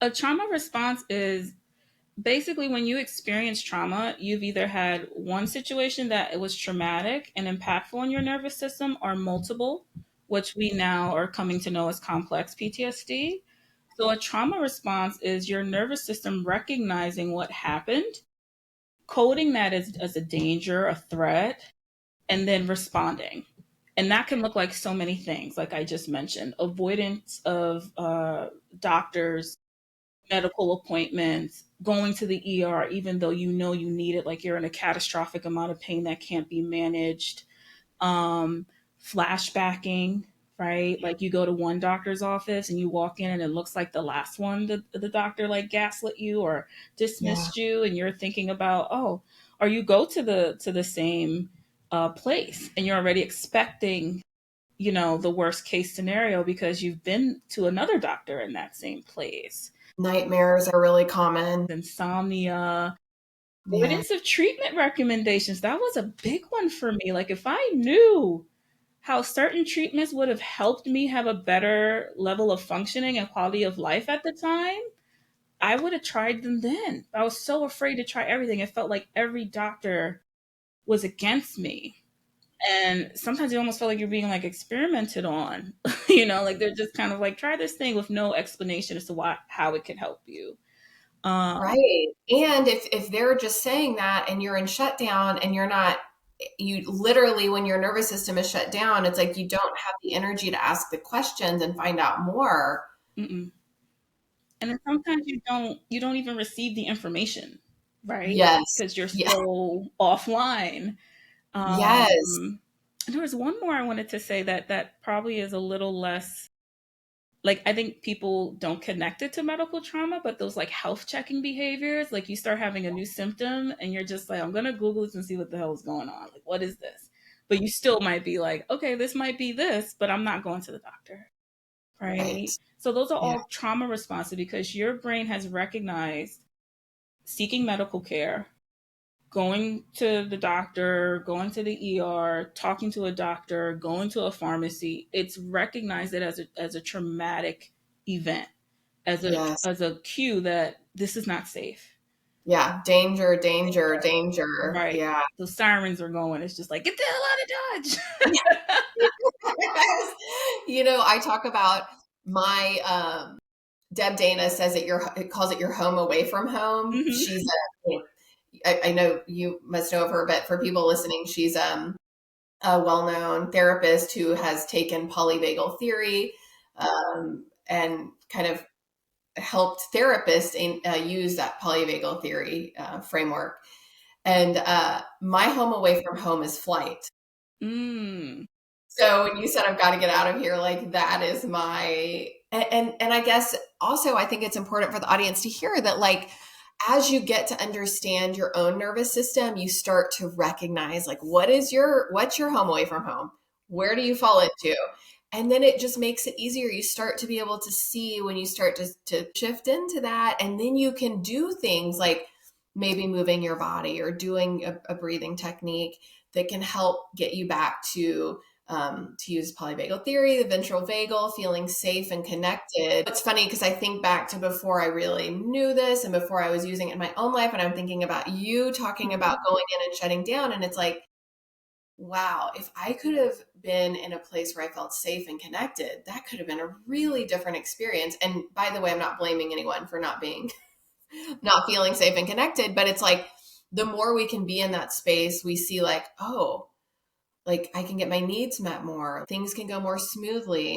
A trauma response is basically when you experience trauma, you've either had one situation that it was traumatic and impactful on your nervous system or multiple, which we now are coming to know as complex PTSD. So a trauma response is your nervous system recognizing what happened, coding that as a danger, a threat, and then responding. And that can look like so many things, like I just mentioned avoidance of doctors, medical appointments, going to the ER, even though you know you need it, like you're in a catastrophic amount of pain that can't be managed, um, flashbacking, right? Like you go to one doctor's office and you walk in and it looks like the last one, the doctor like gaslit you or Yeah. dismissed you, and you're thinking about, oh, or you go to the same place and you're already expecting, you know, the worst case scenario because you've been to another doctor in that same place. Nightmares are really common. Insomnia, Yeah. avoidance of treatment recommendations. That was a big one for me. Like if I knew how certain treatments would have helped me have a better level of functioning and quality of life at the time, I would have tried them then. I was so afraid to try everything. It felt like every doctor was against me. And sometimes you almost felt like you're being like experimented on, you know, like they're just kind of like try this thing with no explanation as to why how it can help you. Um, Right. And if they're just saying that and you're in shutdown and you're not, you literally, when your nervous system is shut down, it's like you don't have the energy to ask the questions and find out more. mm-mm. And then sometimes you don't even receive the information, right? Yes. Because you're Yeah. so offline. Yes. And there was one more I wanted to say that probably is a little less like I think people don't connect it to medical trauma, but those like health checking behaviors, like you start having a new symptom and you're just like, I'm gonna Google this and see what the hell is going on. Like, what is this? But you still might be like, okay, this might be this, but I'm not going to the doctor. Right. Right. So those are Yeah. all trauma responses because your brain has recognized seeking medical care, going to the doctor, going to the ER, talking to a doctor, going to a pharmacy. It's recognized it as a traumatic event, Yes. as a cue that this is not safe. Yeah. Danger, danger, danger. Right. Yeah. The sirens are going. It's just like get the hell out of Dodge. I talk about my Deb Dana says it calls it your home away from home. Hmm. She's I know you must know of her, but for people listening, she's a well-known therapist who has taken polyvagal theory and kind of helped therapists use that polyvagal theory framework. And my home away from home is flight. Mm. So when you said I've got to get out of here, like that is my and I guess also I think it's important for the audience to hear that like as you get to understand your own nervous system, you start to recognize like what's your home away from home? Where do you fall into? And then it just makes it easier. You start to be able to see when you start to shift into that, and then you can do things like maybe moving your body or doing a breathing technique that can help get you back to use polyvagal theory, the ventral vagal, feeling safe and connected. It's funny because I think back to before I really knew this and before I was using it in my own life, and I'm thinking about you talking about going in and shutting down, and it's like, wow, if I could have been in a place where I felt safe and connected, that could have been a really different experience. And by the way, I'm not blaming anyone for not being not feeling safe and connected, but it's like the more we can be in that space, we see like, oh, like I can get my needs met more. Things can go more smoothly.